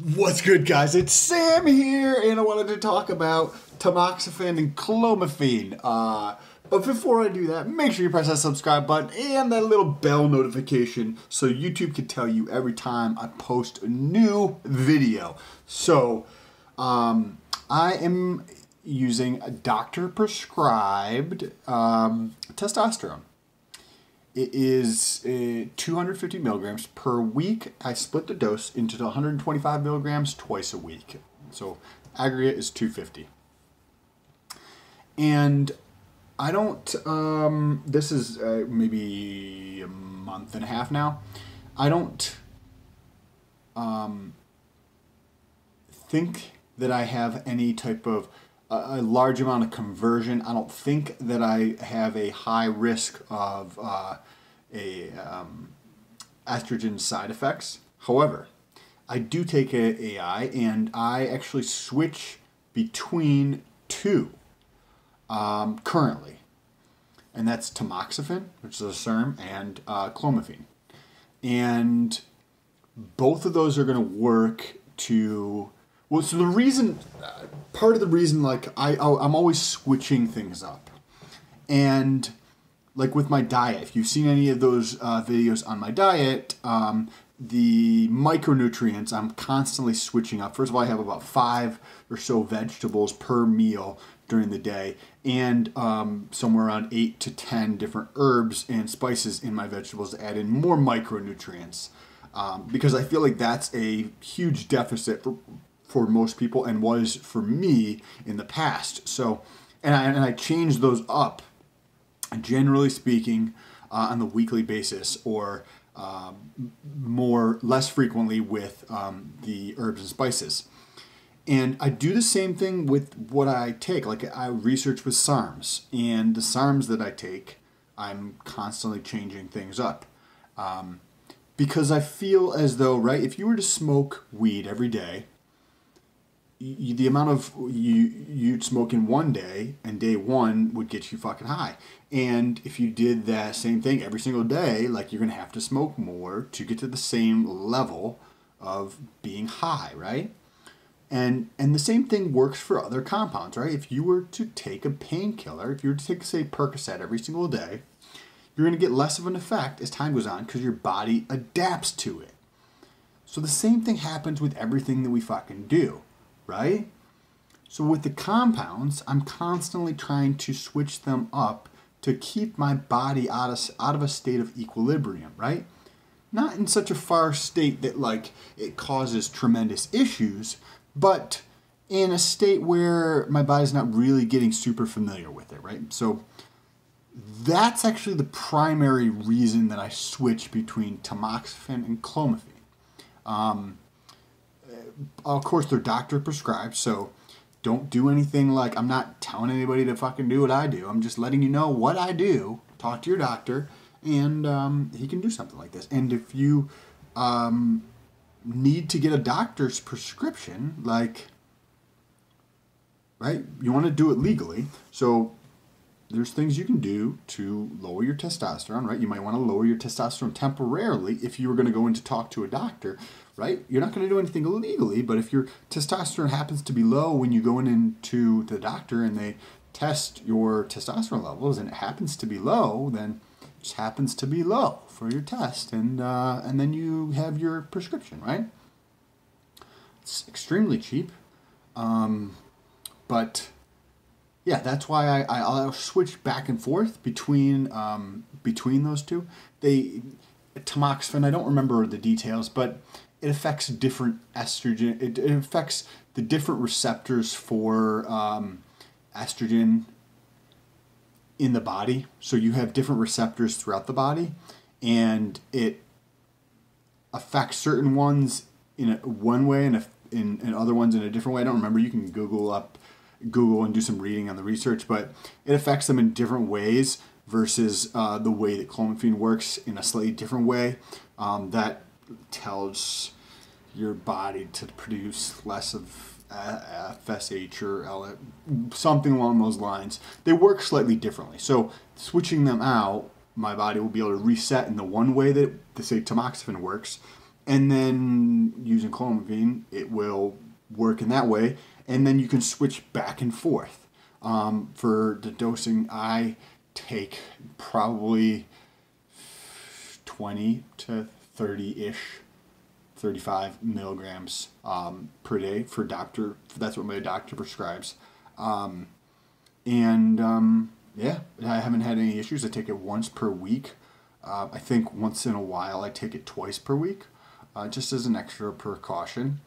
What's good, guys? It's Sam here, and I wanted to talk about Tamoxifen and Clomiphene. But before I do that, make sure you press that subscribe button and that little bell notification so YouTube can tell you every time I post a new video. So, I am using a doctor-prescribed testosterone. It is 250 milligrams per week. I split the dose into 125 milligrams twice a week. So aggregate is 250. And I don't, this is maybe a month and a half now. I don't think that I have any type of a large amount of conversion. I don't think that I have a high risk of estrogen side effects. However, I do take AI, and I actually switch between two currently, and that's tamoxifen, which is a serum, and clomiphene, and both of those are going to work to. Well, so the reason, part of the reason, like, I'm always switching things up. And, like, with my diet, if you've seen any of those videos on my diet, the micronutrients, I'm constantly switching up. First of all, I have about 5 or so vegetables per meal during the day, and somewhere around 8 to 10 different herbs and spices in my vegetables to add in more micronutrients. Because I feel like that's a huge deficit for most people, and was for me in the past. So, and I change those up, generally speaking, on the weekly basis, or less frequently with the herbs and spices. And I do the same thing with what I take. Like, I research with SARMs, and the SARMs that I take, I'm constantly changing things up. Because I feel as though, right, if you were to smoke weed every day, the amount of you'd smoke in one day, and day one would get you fucking high. And if you did that same thing every single day, like, you're gonna have to smoke more to get to the same level of being high, right? And the same thing works for other compounds, right? If you were to take a painkiller, if you were to take, say, Percocet every single day, you're gonna get less of an effect as time goes on because your body adapts to it. So the same thing happens with everything that we fucking do. Right? So with the compounds, I'm constantly trying to switch them up to keep my body out of a state of equilibrium, right? Not in such a far state that, like, it causes tremendous issues, but in a state where my body's not really getting super familiar with it, right? So that's actually the primary reason that I switch between tamoxifen and clomiphene. Of course, they're doctor prescribed, so don't do anything. Like, I'm not telling anybody to fucking do what I do. I'm just letting you know what I do. Talk to your doctor, and he can do something like this. And if you need to get a doctor's prescription, like, right, you want to do it legally. So there's things you can do to lower your testosterone, right? You might want to lower your testosterone temporarily if you were going to go in to talk to a doctor, right? You're not going to do anything illegally, but if your testosterone happens to be low when you go into the doctor and they test your testosterone levels and it happens to be low, then it just happens to be low for your test, and then you have your prescription, right? It's extremely cheap, but yeah, that's why I'll switch back and forth between those two. Tamoxifen, I don't remember the details, but it affects different estrogen. It affects the different receptors for estrogen in the body. So you have different receptors throughout the body, and it affects certain ones in one way and in other ones in a different way. I don't remember. You can Google and do some reading on the research, but it affects them in different ways versus the way that clomiphene works in a slightly different way. That tells your body to produce less of FSH or something along those lines. They work slightly differently. So switching them out, my body will be able to reset in the one way that, say, tamoxifen works, And then using clomiphene, it will work in that way. And then you can switch back and forth. For the dosing, I take probably 20 to 30-ish, 35 milligrams per day for doctor. That's what my doctor prescribes. Yeah, I haven't had any issues. I take it once per week. I think once in a while I take it twice per week, just as an extra precaution.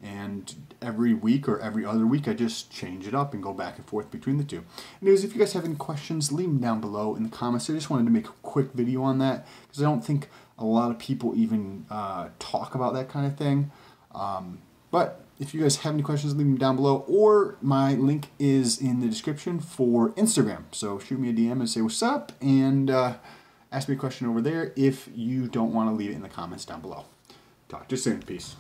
And every week or every other week, I just change it up and go back and forth between the two. Anyways, if you guys have any questions, leave them down below in the comments. I just wanted to make a quick video on that because I don't think a lot of people even talk about that kind of thing. But if you guys have any questions, leave them down below, or my link is in the description for Instagram. So shoot me a DM and say what's up, and ask me a question over there if you don't want to leave it in the comments down below. Talk to you soon. Peace.